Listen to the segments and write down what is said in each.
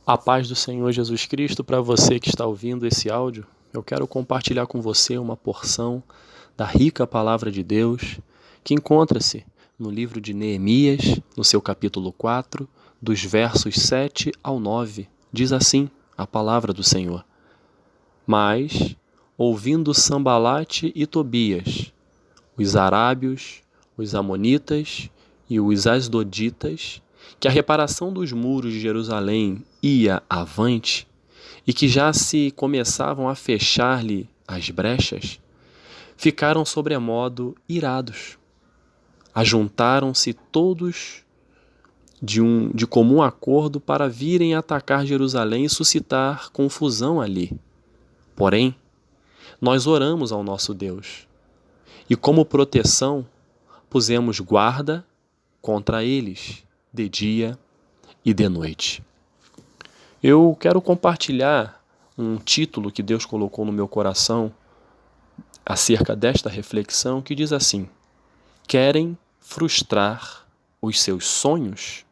A paz do Senhor Jesus Cristo para você que está ouvindo esse áudio. Eu quero compartilhar com você uma porção da rica palavra de Deus que encontra-se no livro de Neemias, no seu capítulo 4, dos versos 7 ao 9. Diz assim a palavra do Senhor: Mas, ouvindo Sambalate e Tobias, os arábios, os amonitas e os asdoditas, que a reparação dos muros de Jerusalém ia avante e que já se começavam a fechar-lhe as brechas, ficaram sobremodo irados. Ajuntaram-se todos de comum acordo para virem atacar Jerusalém e suscitar confusão ali. Porém, nós oramos ao nosso Deus e, como proteção, pusemos guarda contra eles de dia e de noite. Eu quero compartilhar um título que Deus colocou no meu coração acerca desta reflexão, que diz assim: querem frustrar os seus sonhos?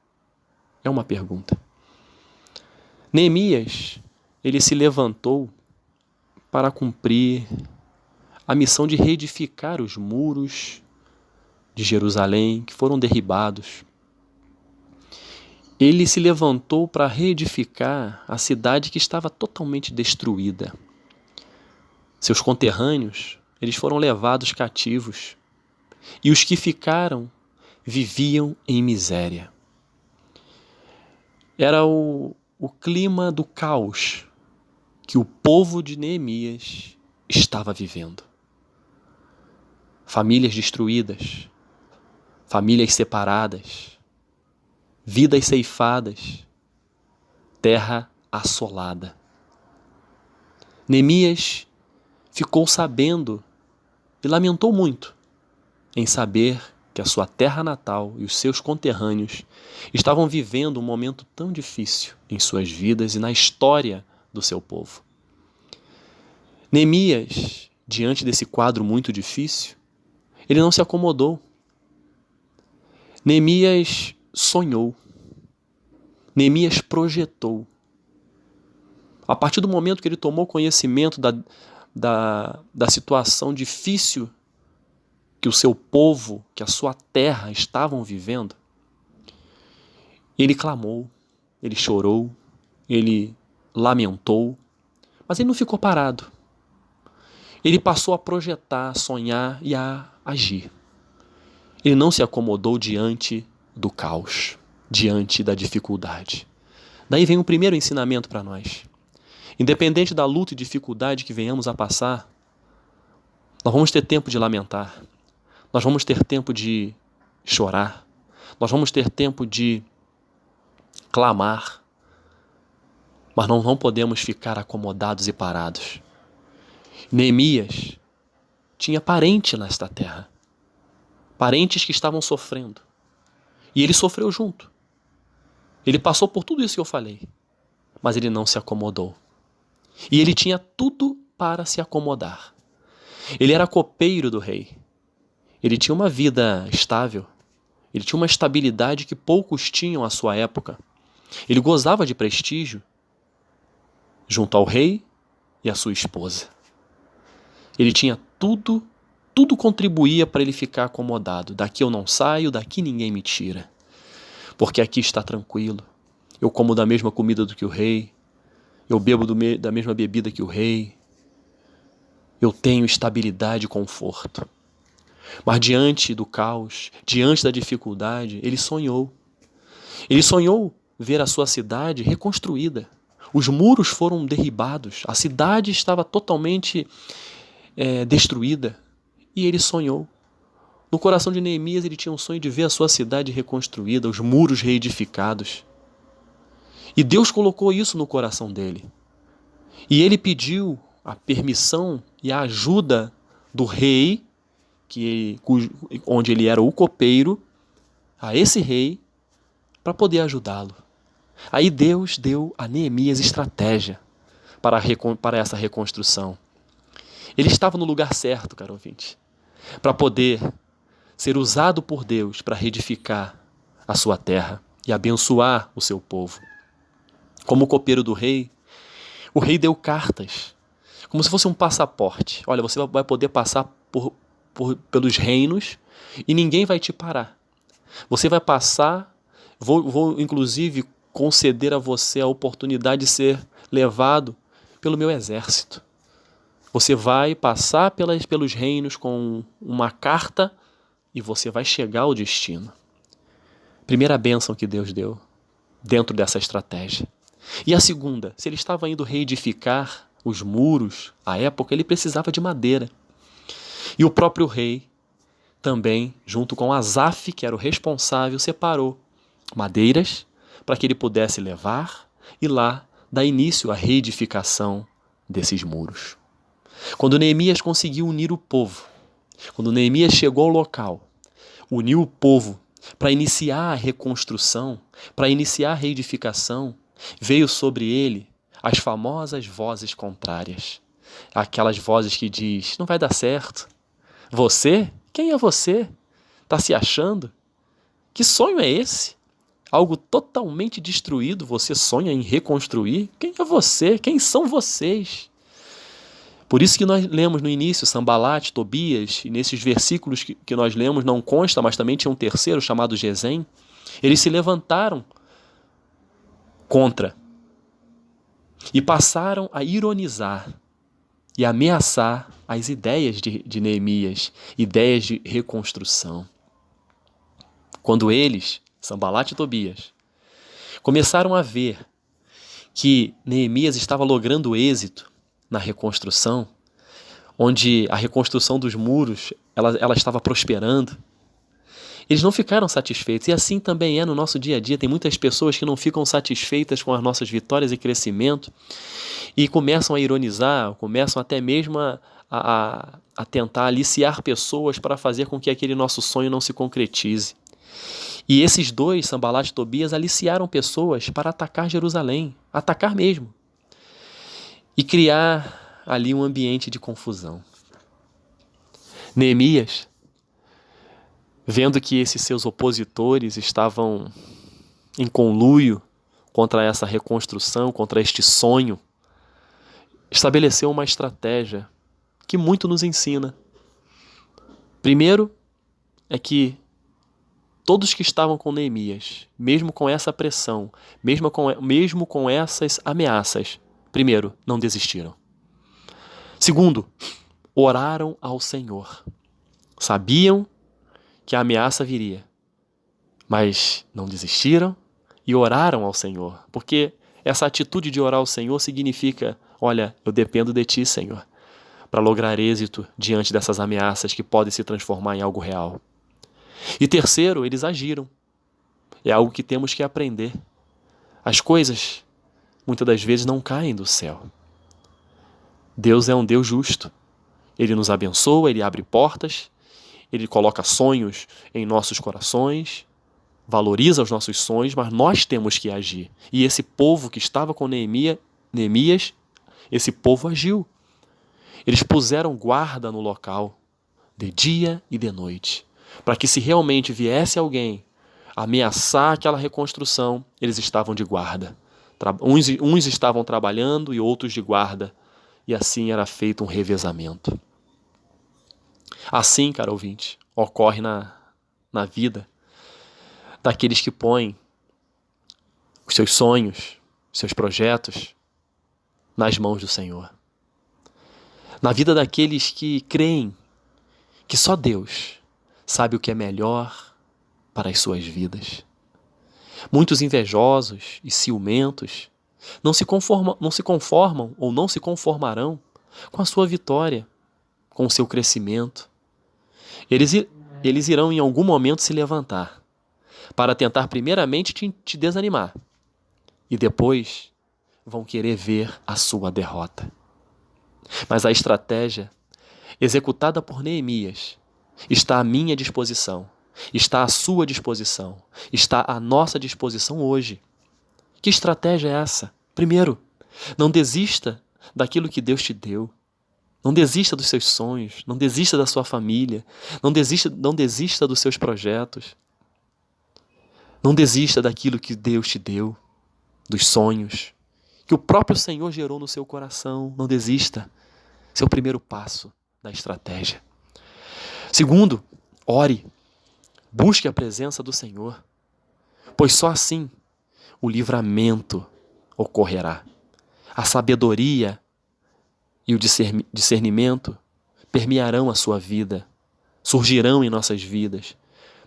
É uma pergunta. Neemias, ele se levantou para cumprir a missão de reedificar os muros de Jerusalém que foram derribados. Ele se levantou para reedificar a cidade que estava totalmente destruída. Seus conterrâneos, eles foram levados cativos, e os que ficaram viviam em miséria. Era o clima do caos que o povo de Neemias estava vivendo. Famílias destruídas, famílias separadas, vidas ceifadas, terra assolada. Neemias ficou sabendo e lamentou muito em saber que a sua terra natal e os seus conterrâneos estavam vivendo um momento tão difícil em suas vidas e na história do seu povo. Neemias, diante desse quadro muito difícil, ele não se acomodou. Neemias sonhou. Neemias projetou. A partir do momento que ele tomou conhecimento da situação difícil que o seu povo, que a sua terra estavam vivendo, ele clamou, ele chorou, ele lamentou, mas ele não ficou parado. Ele passou a projetar, a sonhar e a agir. Ele não se acomodou diante do caos, diante da dificuldade. Daí vem o primeiro ensinamento para nós. Independente da luta e dificuldade que venhamos a passar, nós vamos ter tempo de lamentar, nós vamos ter tempo de chorar, nós vamos ter tempo de clamar, mas não podemos ficar acomodados e parados. Neemias tinha parente nesta terra, parentes que estavam sofrendo, e ele sofreu junto. Ele passou por tudo isso que eu falei, mas ele não se acomodou. E ele tinha tudo para se acomodar. Ele era copeiro do rei. Ele tinha uma vida estável. Ele tinha uma estabilidade que poucos tinham à sua época. Ele gozava de prestígio junto ao rei e à sua esposa. Ele tinha tudo contribuía para ele ficar acomodado. Daqui eu não saio, daqui ninguém me tira. Porque aqui está tranquilo. Eu como da mesma comida do que o rei. Eu bebo da mesma bebida que o rei. Eu tenho estabilidade e conforto. Mas diante do caos, diante da dificuldade, ele sonhou. Ele sonhou ver a sua cidade reconstruída. Os muros foram derribados. A cidade estava totalmente destruída. E ele sonhou. No coração de Neemias, ele tinha um sonho de ver a sua cidade reconstruída, os muros reedificados. E Deus colocou isso no coração dele. E ele pediu a permissão e a ajuda do rei, onde ele era o copeiro, a esse rei, para poder ajudá-lo. Aí Deus deu a Neemias estratégia para essa reconstrução. Ele estava no lugar certo, caro ouvinte, para poder ser usado por Deus para reedificar a sua terra e abençoar o seu povo. Como o copeiro do rei, o rei deu cartas, como se fosse um passaporte. Olha, você vai poder passar pelos reinos e ninguém vai te parar. Você vai passar, vou inclusive conceder a você a oportunidade de ser levado pelo meu exército. Você vai passar pelos reinos com uma carta e você vai chegar ao destino. Primeira bênção que Deus deu dentro dessa estratégia. E a segunda, se ele estava indo reedificar os muros, à época ele precisava de madeira. E o próprio rei também, junto com Asaf, que era o responsável, separou madeiras para que ele pudesse levar e lá dar início à reedificação desses muros. Quando Neemias conseguiu unir o povo, quando Neemias chegou ao local, uniu o povo para iniciar a reconstrução, para iniciar a reedificação, veio sobre ele as famosas vozes contrárias. Aquelas vozes que diz, não vai dar certo. Você? Quem é você? Está se achando? Que sonho é esse? Algo totalmente destruído, você sonha em reconstruir? Quem é você? Quem são vocês? Por isso que nós lemos no início, Sambalat, Tobias, e nesses versículos que nós lemos não consta, mas também tinha um terceiro chamado Gesem, eles se levantaram contra e passaram a ironizar e ameaçar as ideias de Neemias, ideias de reconstrução. Quando eles, Sambalat e Tobias, começaram a ver que Neemias estava logrando êxito na reconstrução, onde a reconstrução dos muros ela estava prosperando, eles não ficaram satisfeitos. E assim também é no nosso dia a dia. Tem muitas pessoas que não ficam satisfeitas com as nossas vitórias e crescimento e começam a ironizar, começam até mesmo a tentar aliciar pessoas para fazer com que aquele nosso sonho não se concretize. E esses dois, Sambalat e Tobias, aliciaram pessoas para atacar Jerusalém, atacar mesmo, e criar ali um ambiente de confusão. Neemias, vendo que esses seus opositores estavam em conluio contra essa reconstrução, contra este sonho, estabeleceu uma estratégia que muito nos ensina. Primeiro, é que todos que estavam com Neemias, mesmo com essa pressão, mesmo com essas ameaças, primeiro, não desistiram. Segundo, oraram ao Senhor. Sabiam que a ameaça viria, mas não desistiram e oraram ao Senhor, porque essa atitude de orar ao Senhor significa, olha, eu dependo de Ti, Senhor, para lograr êxito diante dessas ameaças que podem se transformar em algo real. E terceiro, eles agiram. É algo que temos que aprender. As coisas, muitas das vezes, não caem do céu. Deus é um Deus justo. Ele nos abençoa, Ele abre portas, Ele coloca sonhos em nossos corações, valoriza os nossos sonhos, mas nós temos que agir. E esse povo que estava com Neemias, esse povo agiu. Eles puseram guarda no local, de dia e de noite, para que se realmente viesse alguém ameaçar aquela reconstrução, eles estavam de guarda. Uns estavam trabalhando e outros de guarda, e assim era feito um revezamento. Assim, caro ouvinte, ocorre na vida daqueles que põem os seus sonhos, os seus projetos nas mãos do Senhor. Na vida daqueles que creem que só Deus sabe o que é melhor para as suas vidas. Muitos invejosos e ciumentos não se conformam ou não se conformarão com a sua vitória, com o seu crescimento. Eles irão em algum momento se levantar para tentar primeiramente te desanimar e depois vão querer ver a sua derrota. Mas a estratégia executada por Neemias está à minha disposição, está à sua disposição, está à nossa disposição hoje. Que estratégia é essa? Primeiro, não desista daquilo que Deus te deu. Não desista dos seus sonhos, não desista da sua família, não desista dos seus projetos. Não desista daquilo que Deus te deu. dos sonhos que o próprio Senhor gerou no seu coração. Não desista. Esse é o primeiro passo da estratégia. Segundo, ore. Busque a presença do Senhor, pois só assim o livramento ocorrerá. A sabedoria e o discernimento permearão a sua vida, surgirão em nossas vidas,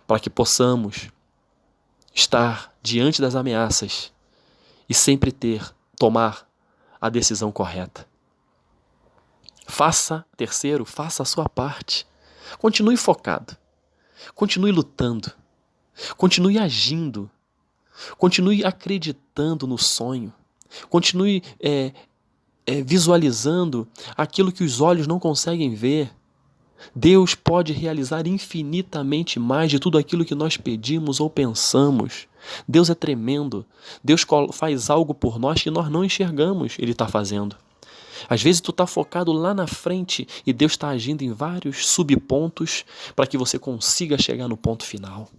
para que possamos estar diante das ameaças e sempre tomar a decisão correta. Terceiro, faça a sua parte. Continue focado. Continue lutando. Continue agindo. Continue acreditando no sonho. Continue visualizando aquilo que os olhos não conseguem ver. Deus pode realizar infinitamente mais de tudo aquilo que nós pedimos ou pensamos. Deus é tremendo. Deus faz algo por nós que nós não enxergamos. Ele está fazendo. Às vezes tu está focado lá na frente e Deus está agindo em vários subpontos para que você consiga chegar no ponto final.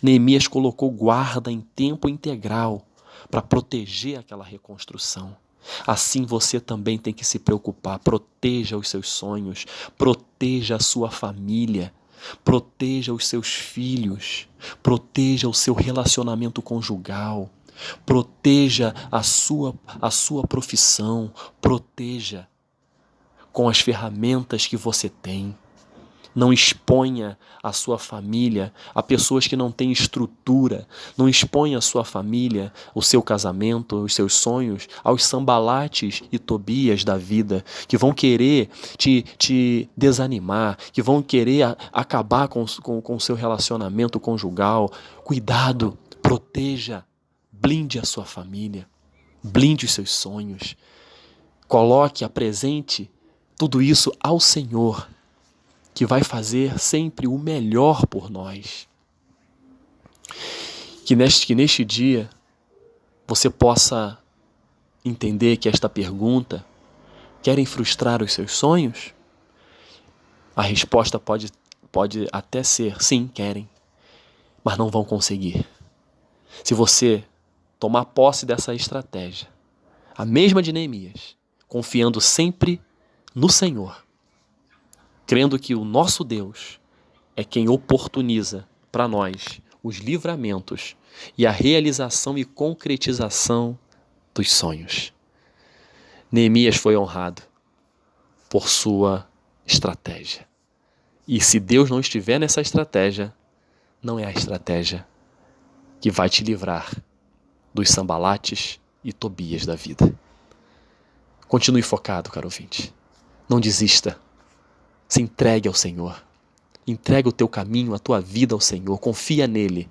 Neemias colocou guarda em tempo integral para proteger aquela reconstrução. Assim você também tem que se preocupar. Proteja os seus sonhos, proteja a sua família, proteja os seus filhos, proteja o seu relacionamento conjugal, proteja a sua profissão, proteja com as ferramentas que você tem. Não exponha a sua família a pessoas que não têm estrutura. Não exponha a sua família, o seu casamento, os seus sonhos aos Sanbalates e Tobias da vida, que vão querer te desanimar, que vão querer acabar com o seu relacionamento conjugal. Cuidado, proteja, blinde a sua família, blinde os seus sonhos. Apresente tudo isso ao Senhor, que vai fazer sempre o melhor por nós. Que neste dia você possa entender que esta pergunta: querem frustrar os seus sonhos? A resposta pode até ser: sim, querem, mas não vão conseguir. Se você tomar posse dessa estratégia, a mesma de Neemias, confiando sempre no Senhor, crendo que o nosso Deus é quem oportuniza para nós os livramentos e a realização e concretização dos sonhos. Neemias foi honrado por sua estratégia. E se Deus não estiver nessa estratégia, não é a estratégia que vai te livrar dos Sanbalates e Tobias da vida. Continue focado, caro ouvinte. Não desista. Se entregue ao Senhor. Entrega o teu caminho, a tua vida ao Senhor. Confia nele.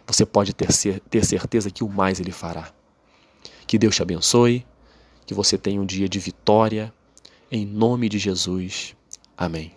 Você pode ter certeza que o mais ele fará. Que Deus te abençoe. Que você tenha um dia de vitória. Em nome de Jesus. Amém.